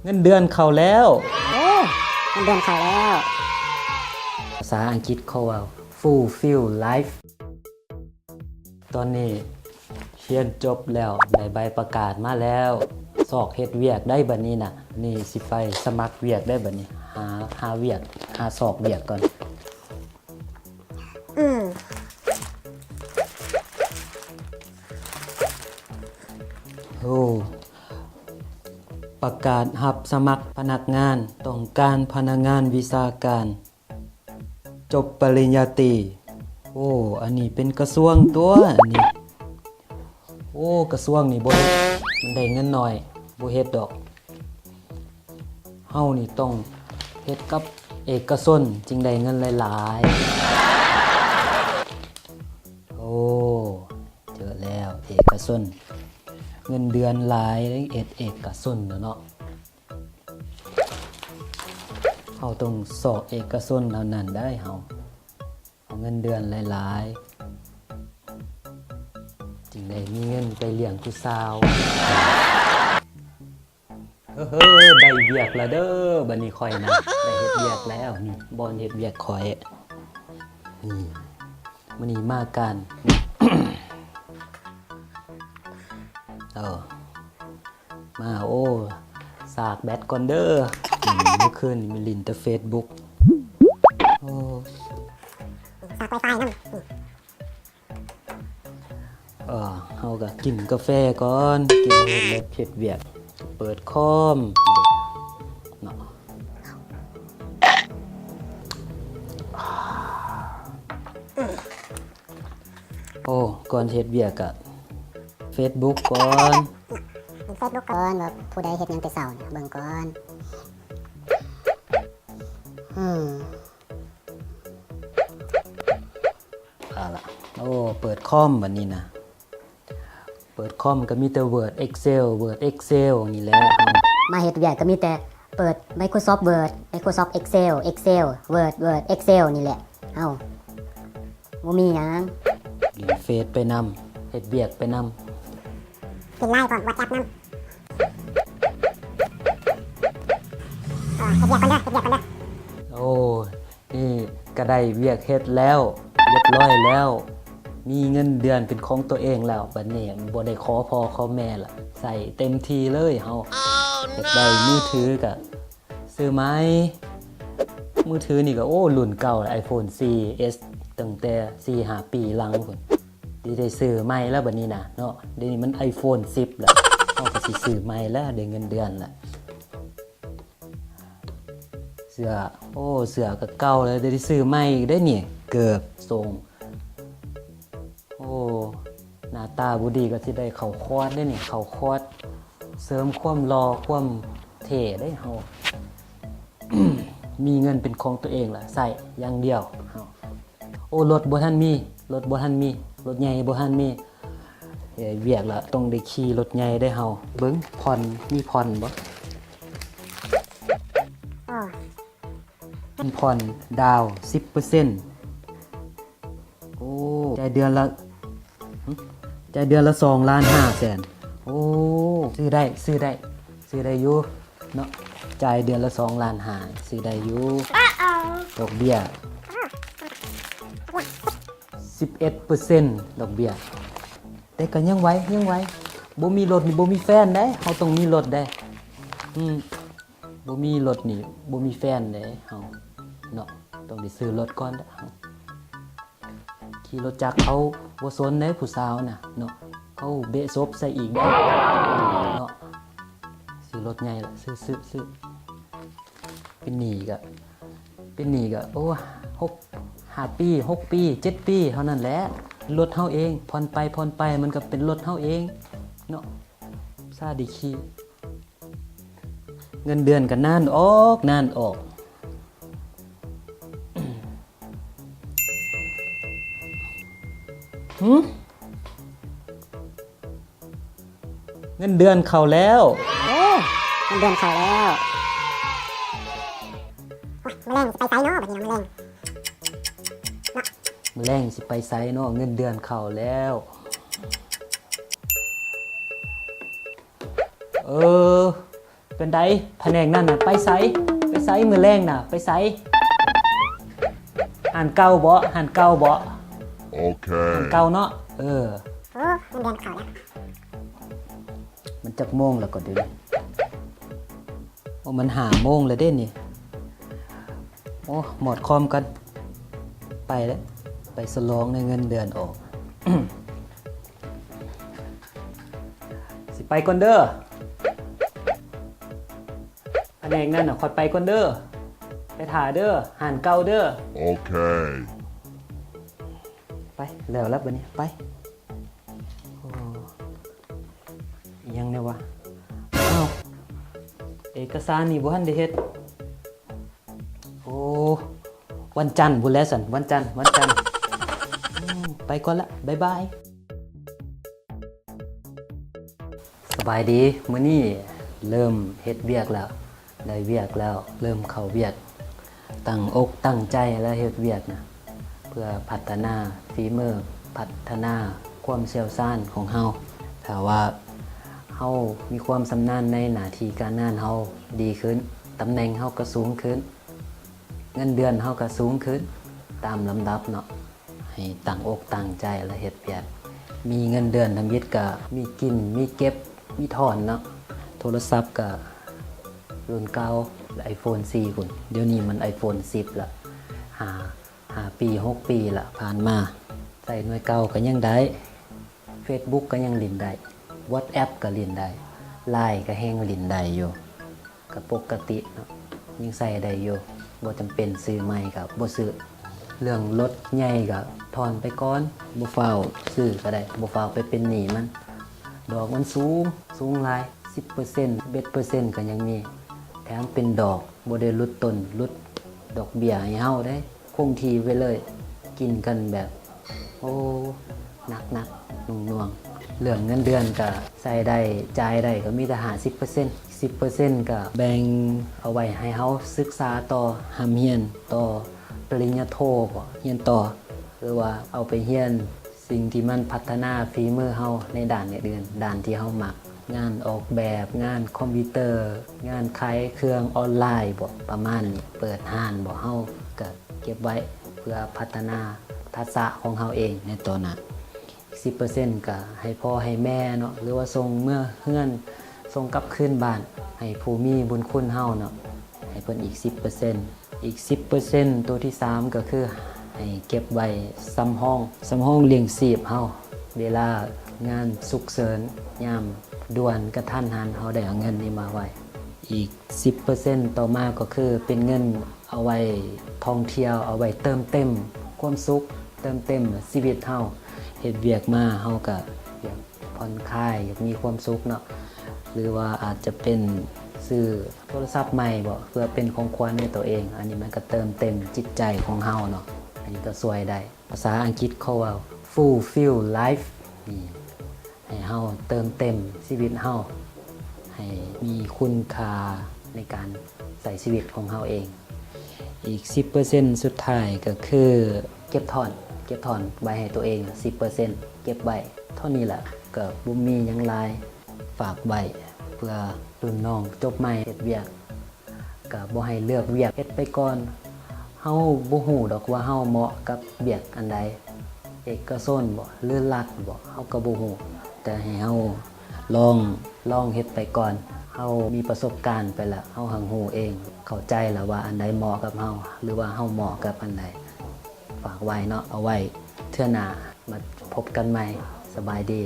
เงินเดือนเข้าแล้วโอ้เงินเดือนเข้าแล้วภาษาอังกฤษเขาว่า fulfill life ตอนนี้เรียนจบแล้วได้ใบประกาศมาแล้วสอกเฮ็ดเวียกได้บัดนี้น่ะนี่สิไปสมัครเวียกได้บัดนี้หาเวียกหาสอกเวียกก่อนโอ้ประกาศรับสมัครพนักงานต้องการพนักงานวิชาการจบปริญญาตรีโอ้อันนี้เป็นกระทรวงตัวอันนี้โอ้กระทรวงนี่บ่มันได้เงินน้อยบ่เฮ็ดดอกเฮานี่ต้องเฮ็ดกับเอกชนจึงได้เงินหลายๆโอ้เจอแล้วเอกชนเงินเดือนหลายเอกชนเนาะเฮาต้องสอบเอกชนเท่านั้นได้เฮาเอาเงินเดือนหลายๆจึงได้มีเงินไปเลี้ยงผู้สาวได้เวียกแล้วเด้อบัดนี้ข่อยนะได้เฮ็ดเวียกแล้วนี่บ่อนเฮ็ดเวียกข่อยนี่มื้อนี้มากันมาโอ้สากแบตก่อนเด้อเมื่อคืนมีลินแต่ Facebook โอ้สากไวไฟนำเฮาก็กินกาแฟก่อนกินเล็บเฮ็ดเวียกเปิดคอมเนาะโอ้ก่อนเฮ็ดเวียกอะFacebook ก่อนFacebook ก่อนว่าผู้ใดเฮ็ดหยังแต่เช้าเนี่ยเบิ่งก่อนล่ะโอ้เปิดคอมบัดนี้นะเปิดคอมก็มีแต่ Word Excel นี่แหละมาเฮ็ดเวียกก็มีแต่เปิด Microsoft Word Microsoft Excel Word Excel นี่แหละเอ้าบ่มีหยังเล่นเฟซไปนำเฮ็ดเวียกไปนำกินไลน์ก่อน WhatsApp นำเฮ็ดเวียกก่อนเด้อโอ้นี่ก็ได้เวียกเฮ็ดแล้วเรียบร้อยแล้วมีเงินเดือนเป็นของตัวเองแล้วบัดนี้บ่ได้ขอพ่อขอแม่ละใส่เต็มที่เลยเฮาอยากได้มือถือก็ซื้อไหมมือถือนี่ก็โอ้รุ่นเก่า iPhone 4S ตั้งแต่ 4-5 ปีหลังพุ่นได้ซื้อใหม่แล้วบัดนี้นะเนาะเดี๋ยวนี้มัน iPhone 10แล้วเฮาก็สิซื้อใหม่แล้วได้เงินเดือนละเสื้อโอ้เสื้อก็เก่าแล้วได้ซื้อใหม่ได้นี่เกือบทรงโอ้หน้าตาบ่ดีก็สิได้เข้าคอร์สได้นี่เข้าคอร์สเสริมความหล่อความเท่ได้เฮา มีเงินเป็นของตัวเองล่ะใส่อย่างเดียวเฮาโอ้รถบ่ทันมีรถใหญ่บ่ทันมีเวียกละต้องได้ขี่รถใหญ่ได้เฮาเบิ่งผ่อนมีผ่อนบ่ผ่อนดาว 10% โอ้จ่ายเดือนละ2,500,000โอ้ซื้อได้อยู่เนาะจ่ายเดือนละ2,500,000ซื้อได้อยู่ดอกเบี้ย 11% ดอกเบี้ยแต่ก็ยังไหวบ่มีรถนี่บ่มีแฟนเด้เฮาต้องมีรถเด้บ่มีรถนี่บ่มีแฟนเด้เฮาเนาะต้องได้ซื้อรถก่อนเด้อขี่รถจักรเขาบ่สนเด้ผู้สาวน่ะเนาะเขาเบะซบใส่อีกเด้เนาะซื้อรถใหญ่ล่ะซื้อเป็นหนี้ก็โอ้5 ปี 6 ปี 7 ปีเท่านั้นแหละรถเฮาเองผ่อนไปมันก็เป็นรถเฮาเองเนาะซาดีขี่เงินเดือนก็นานออกเงินเดือนเข้าแล้วโอ้เงินเดือนเข้าแล้วแมลงสิไปไสเนาะเงินเดือนเข้าแล้ว เป็นไดแผนกนั่นน่ะไปไสมื้อแรงน่ะไปไสหันเก่าบ่หันเก่าบ่ Okay. เก่าเนาะโอ้เงินเดือนเขาแล้ว มันจักโมงแล้วก็เดี๋ยวนี้โอ้มัน5 โมงแล้วเด้นี่โอ้หมดคอมกันไปแล้วไปสลองในเงินเดือนออก สิไปก่อนเด้อแผนกนั่นน่ะขอดไปก่อนเด้อไปถ่าเด้อหันเก่าเด้อ Okay. ไปแล้วบัดนี้ไปโอ้อิหยังเนี่ยวะอ้าวเอกสารนี่บ่ทันได้เฮ็ดโอ้วันจันทร์พุ่นแหล้วสั่นวันจันทร์ไปก่อนละบ๊ายบายสบายดีมื้อนี้เริ่มเฮ็ดเวียกแล้วได้เวียกแล้วเริ่มเข้าเวียกตั้งอกตั้งใจแล้วเฮ็ดเวียกนะเพื่อพัฒนาฝีมือพัฒนาความเชี่ยวชาญของเฮาถ้าว่าเฮามีความชำนาญในหน้าที่การงานเฮาดีขึ้นตำแหน่งเฮาก็สูงขึ้นเงินเดือนเฮาก็สูงขึ้นตามลำดับเนาะให้ตั้งอกตั้งใจและเฮ็ดเวียกมีเงินเดือนทำยิดก็มีกินมีเก็บมีถอนเนาะโทรศัพท์ก็รุ่นเก่า iPhone 4พุ่นเดี๋ยวนี้มัน iPhone 10ละ5 ปี 6 ปีละผ่านมาใส่หน่วยเก่าก็ยังได้ Facebook ก็ยังเล่นได้ WhatsApp ก็เล่นได้ LINE ก็แฮงเล่นได้อยู่ก็ปกติเนาะยังใส่ได้อยู่บ่จำเป็นซื้อใหม่ก็บ่ซื้อเรื่องรถใหญ่ก็ถอนไปก่อนบ่ฟ้าวซื้อก็ได้บ่ฟ้าวไปเป็นหนี้มันดอกมันสูงหลาย 10% 11% ก็ยังมีแถมเป็นดอกบ่ได้ลดต้นลดดอกเบี้ยให้เฮาได้คงที่ไว้เลยกินกันแบบโอ้หนักหน่วงเรื่องเงินเดือนก็ใส่ได้จ่ายได้ก็มีแต่10% ก็แบ่งเอาไว้ให้เฮาศึกษาต่อหำเรียนต่อปริญญาโทบ่เรียนต่อหรือว่าเอาไปเรียนสิ่งที่มันพัฒนาฝีมือเฮาในด้านอื่นด้านที่เฮามักงานออกแบบงานคอมพิวเตอร์งานขายเครื่องออนไลน์บ่ประมาณนี้เปิดห้านบ่เฮาก็เก็บไว้เพื่อพัฒนาทักษะของเฮาเองในตอนนั้น10% ก็ให้พ่อให้แม่เนาะหรือว่าส่งเมื่อเฮือนส่งกลับคืนบ้านให้ผู้มีบุญคุณเฮาเนาะให้เพิ่นอีก 10% อีก 10% ตัวที่ 3 ก็คือให้เก็บไว้สำห้องเลี้ยงชีพเฮาเวลางานฉุกเฉินยามด่วนกระทันหันเฮาได้เอาเงินนี้มาไว้อีก 10% ต่อมาก็คือเป็นเงินเอาไว้ท่องเที่ยวเอาไว้เติมเต็มความสุขเติมเต็มชีวิตเฮาเฮ็ดเวียกมาเฮาก็อยากผ่อนคลายอยากมีความสุขเนาะหรือว่าอาจจะเป็นซื้อโทรศัพท์ใหม่บ่เพื่อเป็นของขวัญให้ตัวเองอันนี้มันก็เติมเต็มจิตใจของเฮาเนาะอันนี้ก็ช่วยได้ภาษาอังกฤษเขาว่า fulfill life นี่ให้เฮาเติมเต็มชีวิตเฮาให้มีคุณค่าในการใส่ชีวิตของเฮาเองอีก 10% สุดท้ายก็คือเก็บถอนไว้ให้ตัวเอง 10% เก็บไว้เท่านี้แหละก็บ่มีหยังหลายฝากไว้เพื่อรุ่นน้องจบใหม่เฮ็ดเวียกก็บ่ให้เลือกเวียกเฮ็ดไปก่อนเฮาบ่ฮู้ดอกว่าเฮาเหมาะกับเวียกอันใดเอกชนบ่หรือรัฐบ่เฮาก็บ่ฮู้แต่ให้เฮาลองเฮ็ดไปก่อนเฮามีประสบการณ์ไปแล้วเฮาหังฮู้เองเข้าใจแล้วว่าอันใดเหมาะกับเฮาหรือว่าเฮาเหมาะกับอันใดฝากไว้เนาะเอาไว้เทื่อหน้ามาพบกันใหม่สบายดี